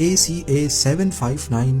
ACA 759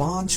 5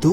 2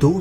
2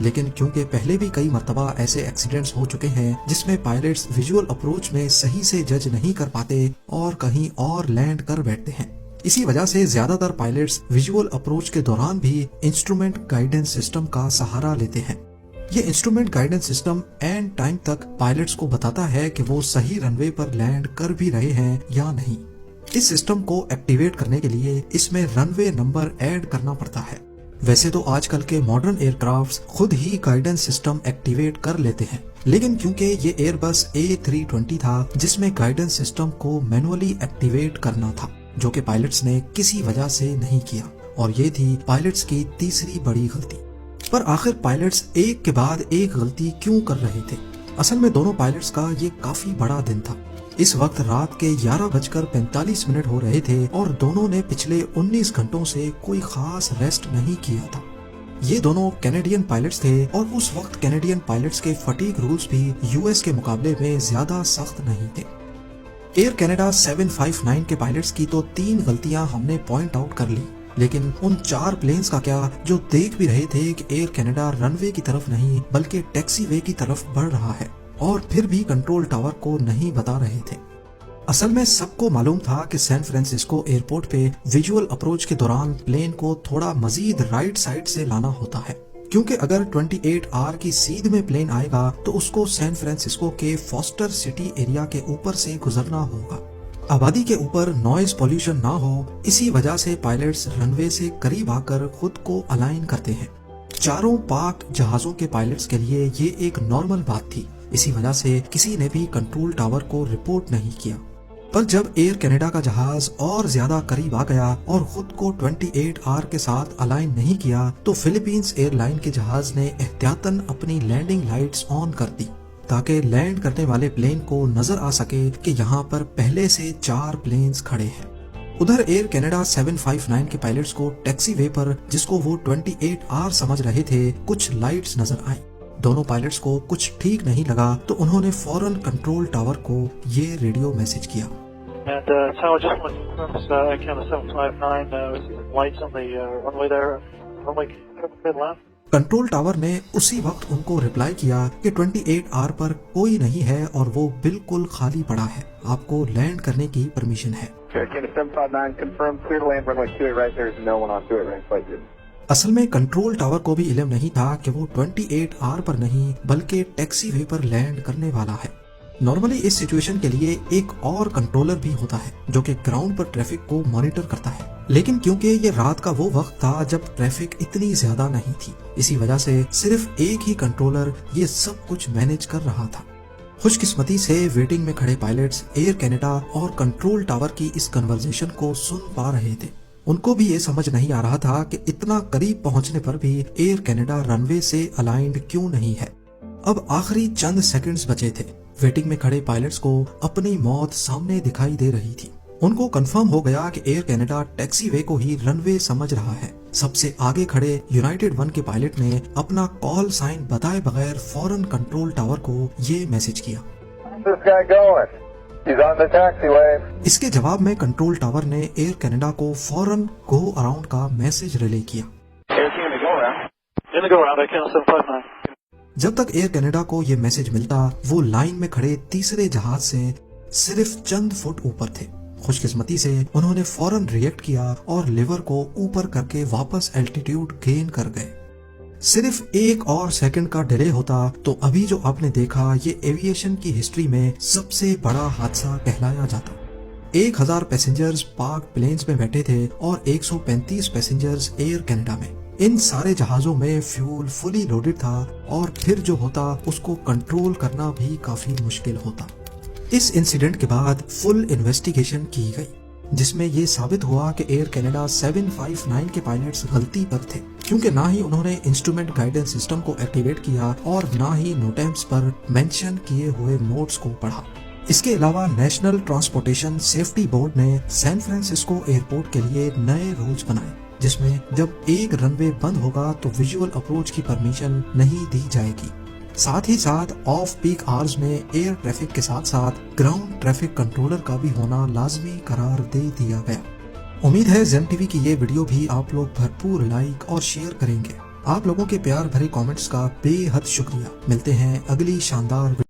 لیکن کیونکہ پہلے بھی کئی مرتبہ ایسے ایکسیڈنٹس ہو چکے ہیں جس میں پائلٹس ویژول اپروچ میں صحیح سے جج نہیں کر پاتے اور کہیں اور لینڈ کر بیٹھتے ہیں، اسی وجہ سے زیادہ تر پائلٹس ویژول اپروچ کے دوران بھی انسٹرومنٹ گائیڈنس سسٹم کا سہارا لیتے ہیں۔ یہ instrument guidance system and time تک پائلٹس کو بتاتا ہے کہ وہ صحیح رن وے پر لینڈ کر بھی رہے ہیں یا نہیں۔ اس سسٹم کو ایکٹیویٹ کرنے کے لیے اس میں رن وے نمبر ایڈ کرنا پڑتا ہے۔ ویسے تو آج کل کے ماڈرن ایئر کرافٹس خود ہی گائیڈنس سسٹم ایکٹیویٹ کر لیتے ہیں، لیکن کیونکہ یہ ایئر بس A320 تھا جس میں گائیڈنس سسٹم کو مینولی ایکٹیویٹ کرنا تھا، جو کہ پائلٹس نے کسی وجہ سے نہیں کیا، اور یہ تھی پائلٹس کی تیسری بڑی غلطی۔ پر آخر پائلٹس ایک کے بعد ایک غلطی کیوں کر رہے تھے؟ اصل میں دونوں پائلٹس کا یہ کافی بڑا دن تھا۔ اس وقت رات کے 11:45 ہو رہے تھے اور دونوں نے پچھلے 19 گھنٹوں سے کوئی خاص ریسٹ نہیں کیا تھا۔ یہ دونوں کینیڈین پائلٹس تھے اور اس وقت کینیڈین پائلٹس کے فٹیگ رولز بھی US کے مقابلے میں زیادہ سخت نہیں تھے۔ ایئر کینیڈا 759 کے پائلٹس کی تو 3 غلطیاں ہم نے پوائنٹ آؤٹ کر لی، لیکن ان 4 پلینز کا کیا جو دیکھ بھی رہے تھے کہ ایئر کینیڈا رن وے کی طرف نہیں بلکہ ٹیکسی وے کی طرف بڑھ رہا ہے، اور پھر بھی کنٹرول ٹاور کو نہیں بتا رہے تھے۔ اصل میں سب کو معلوم تھا کہ سین فرانسسکو ایئرپورٹ پہ ویژول اپروچ کے دوران پلین کو تھوڑا مزید رائٹ سائڈ سے لانا ہوتا ہے، کیونکہ اگر 28R کی سیدھ میں پلین آئے گا تو اس کو سین فرانسسکو کے فاسٹر سٹی ایریا کے اوپر سے گزرنا ہوگا۔ آبادی کے اوپر نوائز پولیوشن نہ ہو، اسی وجہ سے پائلٹس رن وے سے قریب آ کر خود کو الائن کرتے ہیں۔ چاروں پاک جہازوں کے پائلٹس کے لیے یہ ایک نارمل بات تھی، اسی وجہ سے کسی نے بھی کنٹرول ٹاور کو رپورٹ نہیں کیا۔ پر جب ایئر کینیڈا کا جہاز اور زیادہ قریب آ گیا اور خود کو 28R کے ساتھ الائن نہیں کیا تو فلپینز ایئر لائن کے جہاز نے احتیاطاً اپنی لینڈنگ لائٹس آن کر دی تاکہ لینڈ کرنے والے پلین کو نظر آ سکے کہ یہاں پر پہلے سے 4 پلینز کھڑے ہیں۔ ادھر ایئر کینیڈا 759 کے پائلٹس کو ٹیکسی وے پر، جس کو وہ 28R سمجھ رہے تھے، کچھ لائٹس نظر آئیں۔ دونوں پائلٹس کو کچھ ٹھیک نہیں لگا تو انہوں نے فوراً کنٹرول ٹاور کو یہ ریڈیو میسج کیا۔ And Tower, just want to confirm, Canada 759, we see some lights on the runway there. Runway left. Control tower نے اسی وقت ان کو ریپلائی کیا کہ 28R پر کوئی نہیں ہے اور وہ بالکل خالی پڑا ہے، آپ کو لینڈ کرنے کی پرمیشن ہے۔ Canada 759, confirm clear to land runway 28 right. There is no one on 28 right flight. اصل میں کنٹرول ٹاور کو بھی علم نہیں تھا کہ وہ 28R پر نہیں بلکہ ٹیکسی وے پر لینڈ کرنے والا ہے۔ نارملی اس سچویشن کے لیے ایک اور کنٹرولر بھی ہوتا ہے جو کہ گراؤنڈ پر ٹریفک کو مانیٹر کرتا ہے، لیکن کیونکہ یہ رات کا وہ وقت تھا جب ٹریفک اتنی زیادہ نہیں تھی، اسی وجہ سے صرف ایک ہی کنٹرولر یہ سب کچھ مینج کر رہا تھا۔ خوش قسمتی سے ویٹنگ میں کھڑے پائلٹس ایئر کینیڈا اور کنٹرول ٹاور کی اس کنورزیشن کو سن پا رہے تھے۔ ان کو بھی یہ سمجھ نہیں آ رہا تھا کہ اتنا قریب پہنچنے پر بھی ایئر کینیڈا رن وے سے الائنڈ کیوں نہیں ہے۔ اب آخری چند سیکنڈز بچے تھے۔ ویٹنگ میں کھڑے پائلٹس کو اپنی موت سامنے دکھائی دے رہی تھی۔ ان کو کنفرم ہو گیا کہ ایئر کینیڈا ٹیکسی وے کو ہی رن وے سمجھ رہا ہے۔ سب سے آگے کھڑے یونائٹڈ ون کے پائلٹ نے اپنا کال سائن بتائے بغیر فوراً کنٹرول ٹاور کو یہ میسج کیا۔ اس کے جواب میں کنٹرول ٹاور نے ایئر کینیڈا کو فوراً گو اراؤنڈ کا میسج ریلے کیا۔ جب تک ایئر کینیڈا کو یہ میسج ملتا وہ لائن میں کھڑے تیسرے جہاز سے صرف چند فٹ اوپر تھے۔ خوش قسمتی سے انہوں نے فوراً ریئیکٹ کیا اور لیور کو اوپر کر کے واپس الٹیٹیوڈ گین کر گئے۔ صرف ایک اور سیکنڈ کا ڈیلے ہوتا تو ابھی جو آپ نے دیکھا یہ ایویشن کی ہسٹری میں سب سے بڑا حادثہ کہلایا جاتا۔ 1000 پیسنجرز پاک پلینز میں بیٹھے تھے اور 135 پیسنجرز ایئر کینیڈا میں۔ ان سارے جہازوں میں فیول فلی لوڈڈ تھا اور پھر جو ہوتا اس کو کنٹرول کرنا بھی کافی مشکل ہوتا۔ اس انسیڈنٹ کے بعد فل انویسٹیگیشن کی گئی جس میں یہ ثابت ہوا کہ ایئر کینیڈا 759 کے پائلٹس غلطی پر تھے، کیونکہ نہ ہی انہوں نے انسٹرومنٹ گائیڈنس سسٹم کو ایکٹیویٹ کیا اور نہ ہی نوٹیمپس پر مینشن کیے ہوئے نوٹس کو پڑھا۔ اس کے علاوہ نیشنل ٹرانسپورٹیشن سیفٹی بورڈ نے سین فرانسسکو ایئرپورٹ کے لیے نئے رولز بنائے جس میں جب ایک رن وے بند ہوگا تو ویژول اپروچ کی پرمیشن نہیں دی جائے گی۔ ساتھ ہی ساتھ آف پیک آورز میں ایئر ٹریفک کے ساتھ ساتھ گراؤنڈ ٹریفک کنٹرولر کا بھی ہونا لازمی قرار دے دیا گیا۔ امید ہے زیم ٹی وی کی یہ ویڈیو بھی آپ لوگ بھرپور لائک اور شیئر کریں گے۔ آپ لوگوں کے پیار بھرے کامنٹس کا بے حد شکریہ. ملتے ہیں اگلی شاندار